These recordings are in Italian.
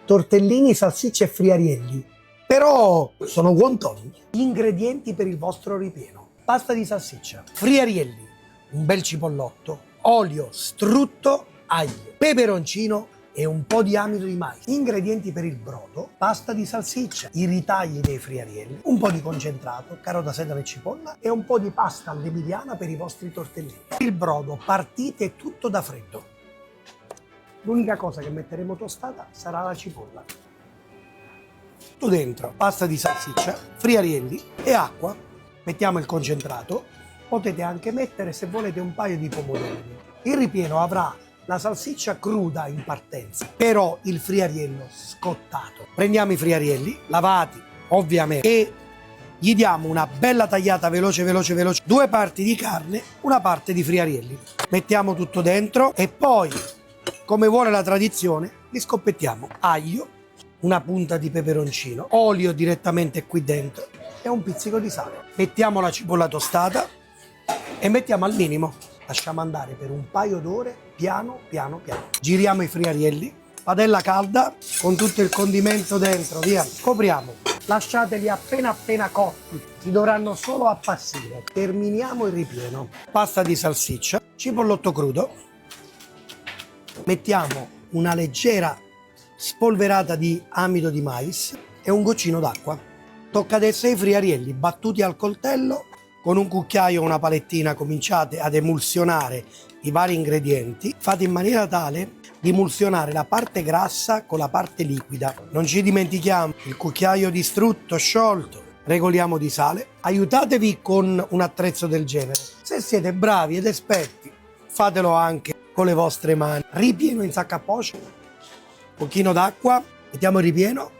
tortellini, salsicce e friarielli. Però sono guantoni. Gli ingredienti per il vostro ripieno: pasta di salsiccia, friarielli, un bel cipollotto, olio, strutto, aglio, peperoncino e un po' di amido di mais. Ingredienti per il brodo: pasta di salsiccia, i ritagli dei friarielli, un po' di concentrato, carota, sedano e cipolla e un po' di pasta all'emiliana per i vostri tortellini. Il brodo partite tutto da freddo. L'unica cosa che metteremo tostata sarà la cipolla. Tutto dentro, pasta di salsiccia, friarielli e acqua. Mettiamo il concentrato. Potete anche mettere, se volete, un paio di pomodorini. Il ripieno avrà la salsiccia cruda in partenza, però il friariello scottato. Prendiamo i friarielli, lavati ovviamente, e gli diamo una bella tagliata veloce, 2 parti di carne, una parte di friarielli. Mettiamo tutto dentro e poi, come vuole la tradizione, li scoppettiamo. Aglio, una punta di peperoncino, olio direttamente qui dentro e un pizzico di sale. Mettiamo la cipolla tostata e mettiamo al minimo. Lasciamo andare per un paio d'ore, piano. Giriamo i friarielli, padella calda con tutto il condimento dentro, via. Copriamo. Lasciateli appena cotti, si dovranno solo appassire. Terminiamo il ripieno. Pasta di salsiccia, cipollotto crudo. Mettiamo una leggera spolverata di amido di mais e un goccino d'acqua. Tocca adesso ai friarielli battuti al coltello. Con un cucchiaio o una palettina cominciate ad emulsionare i vari ingredienti. Fate in maniera tale di emulsionare la parte grassa con la parte liquida. Non ci dimentichiamo il cucchiaio di strutto sciolto. Regoliamo di sale. Aiutatevi con un attrezzo del genere. Se siete bravi ed esperti, fatelo anche con le vostre mani. Ripieno in sacco a poche, pochino d'acqua, mettiamo il ripieno.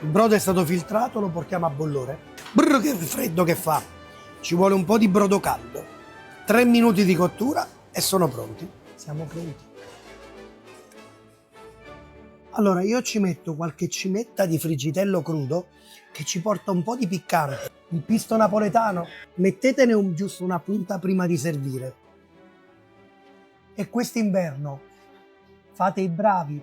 Il brodo è stato filtrato, lo portiamo a bollore. Brr, che freddo che fa! Ci vuole un po' di brodo caldo. 3 minuti di cottura e sono pronti. Siamo pronti. Allora, io ci metto qualche cimetta di friggitello crudo che ci porta un po' di piccante. Il pisto napoletano, mettetene giusto una punta prima di servire. E quest'inverno fate i bravi,